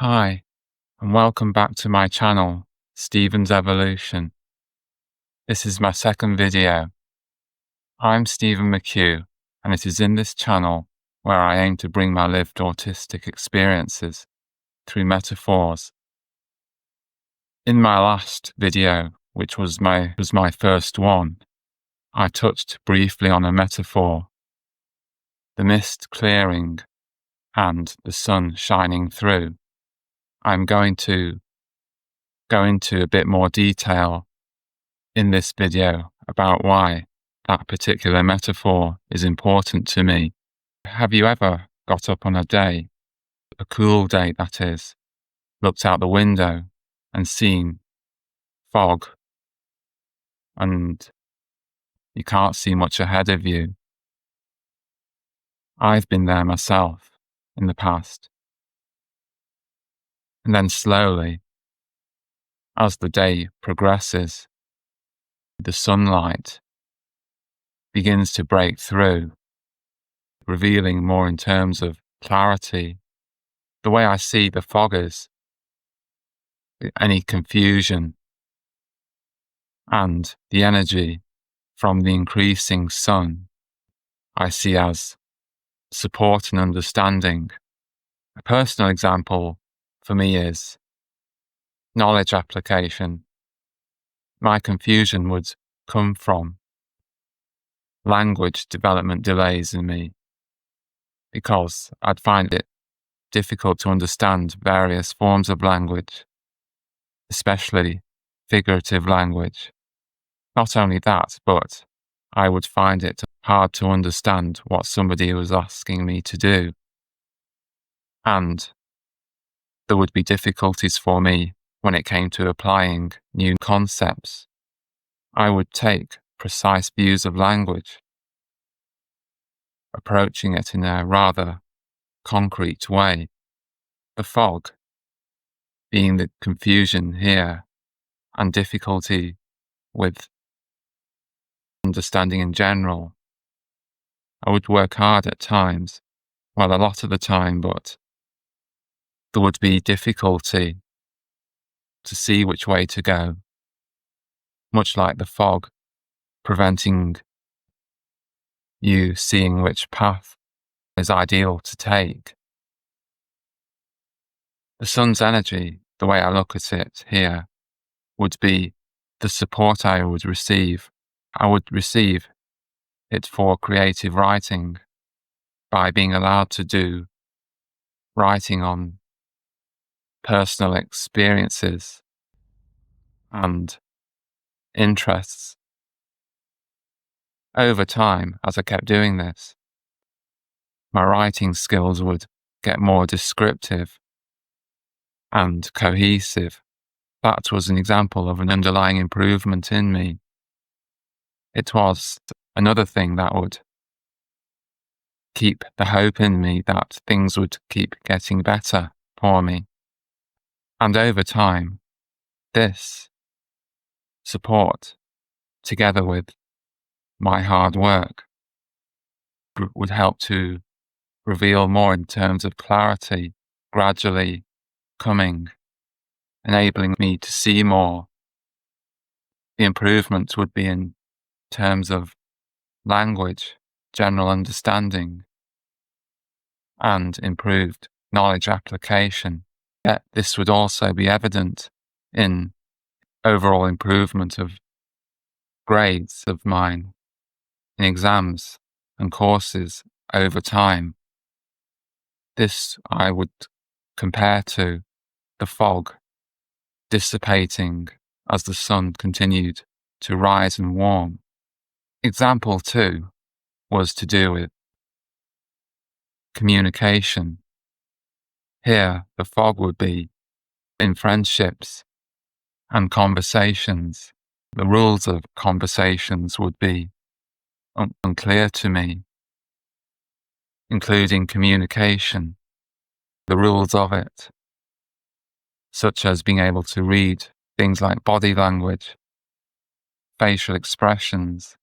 Hi, and welcome back to my channel, Stephen's Evolution. This is my second video. I'm Stephen McHugh, and it is in this channel where I aim to bring my lived autistic experiences through metaphors. In my last video, which was my first one, I touched briefly on a metaphor, the mist clearing and the sun shining through. I'm going to go into a bit more detail in this video about why that particular metaphor is important to me. Have you ever got up on a day, a cool day that is, looked out the window and seen fog and you can't see much ahead of you? I've been there myself in the past. And then slowly, as the day progresses, the sunlight begins to break through, revealing more in terms of clarity. The way I see the fog is any confusion and the energy from the increasing sun I see as support and understanding. A personal example for me is knowledge application. My confusion would come from language development delays in me, because I'd find it difficult to understand various forms of language, especially figurative language. Not only that, but I would find it hard to understand what somebody was asking me to do. And there would be difficulties for me when it came to applying new concepts. I would take precise views of language, approaching it in a rather concrete way. The fog being the confusion here and difficulty with understanding in general. I would work hard at times, well, a lot of the time, but there would be difficulty to see which way to go, much like the fog preventing you seeing which path is ideal to take. The sun's energy, the way I look at it here, would be the support I would receive. I would receive it for creative writing by being allowed to do writing on personal experiences and interests. Over time, as I kept doing this, my writing skills would get more descriptive and cohesive. That was an example of an underlying improvement in me. It was another thing that would keep the hope in me that things would keep getting better for me. And over time, this support, together with my hard work, would help to reveal more in terms of clarity, gradually coming, enabling me to see more. The improvements would be in terms of language, general understanding, and improved knowledge application. Yet this would also be evident in overall improvement of grades of mine in exams and courses over time. This I would compare to the fog dissipating as the sun continued to rise and warm. Example 2 was to do with communication. Here, the fog would be in friendships and conversations. The rules of conversations would be unclear to me, including communication, the rules of it, such as being able to read things like body language, facial expressions,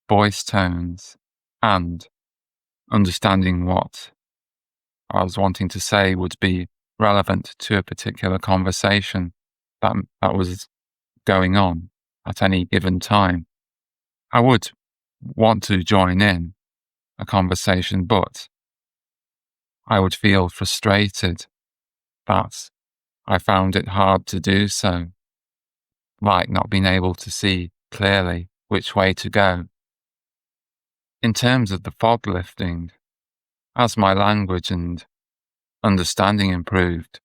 voice tones, and understanding what I was wanting to say would be relevant to a particular conversation that was going on at any given time. I would want to join in a conversation, but I would feel frustrated that I found it hard to do so, like not being able to see clearly which way to go. In terms of the fog lifting, as my language and understanding improved,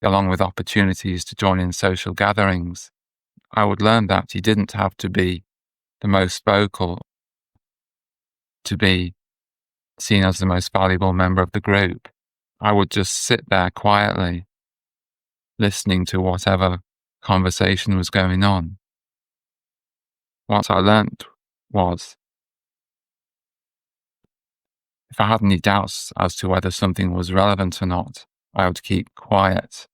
along with opportunities to join in social gatherings, I would learn that you didn't have to be the most vocal to be seen as the most valuable member of the group. I would just sit there quietly, listening to whatever conversation was going on. What I learnt was, if I had any doubts as to whether something was relevant or not, I would keep quiet.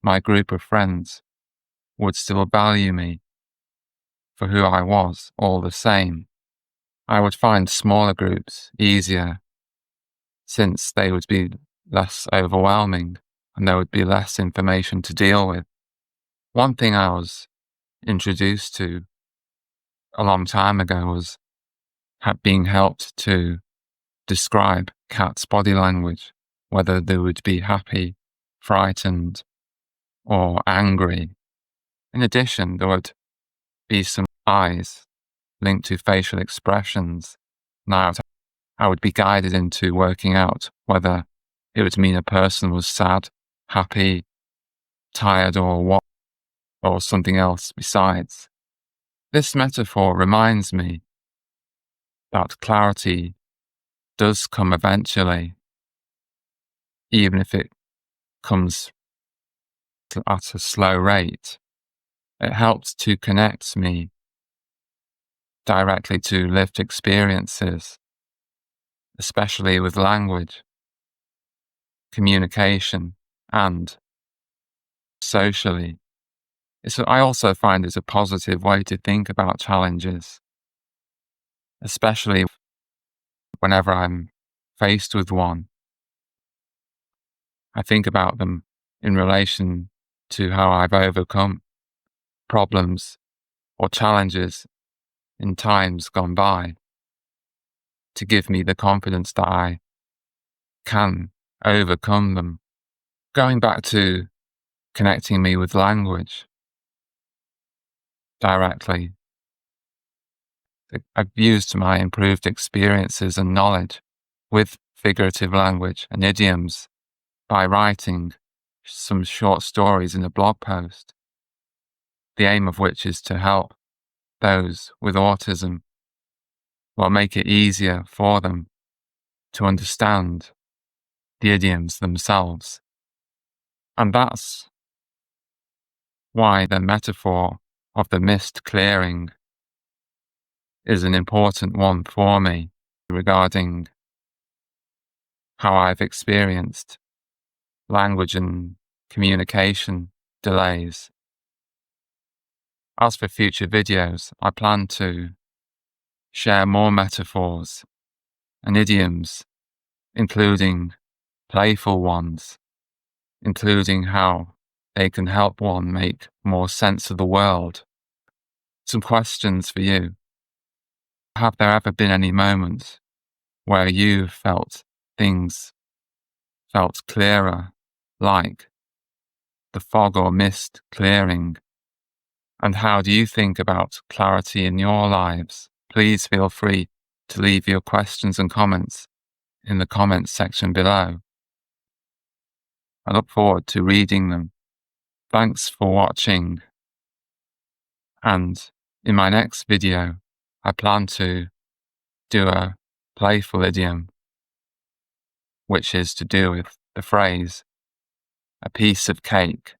My group of friends would still value me for who I was all the same. I would find smaller groups easier, since they would be less overwhelming and there would be less information to deal with. One thing I was introduced to a long time ago was being helped to describe cats' body language, whether they would be happy, frightened, or angry. In addition, there would be some eyes linked to facial expressions. Now, I would be guided into working out whether it would mean a person was sad, happy, tired, or what, or something else besides. This metaphor reminds me that clarity does come eventually, even if it comes at a slow rate. It helps to connect me directly to lived experiences, especially with language, communication, and socially. I also find it's a positive way to think about challenges, especially whenever I'm faced with one. I think about them in relation to how I've overcome problems or challenges in times gone by to give me the confidence that I can overcome them. Going back to connecting me with language directly, I've used my improved experiences and knowledge with figurative language and idioms by writing some short stories in a blog post, the aim of which is to help those with autism, or make it easier for them to understand the idioms themselves. And that's why the metaphor of the mist clearing is an important one for me regarding how I've experienced language and communication delays. As for future videos, I plan to share more metaphors and idioms, including playful ones, including how they can help one make more sense of the world. Some questions for you. Have there ever been any moments where you felt things felt clearer, like the fog or mist clearing? And how do you think about clarity in your lives? Please feel free to leave your questions and comments in the comments section below. I look forward to reading them. Thanks for watching. And in my next video, I plan to do a playful idiom, which is to do with the phrase, a piece of cake.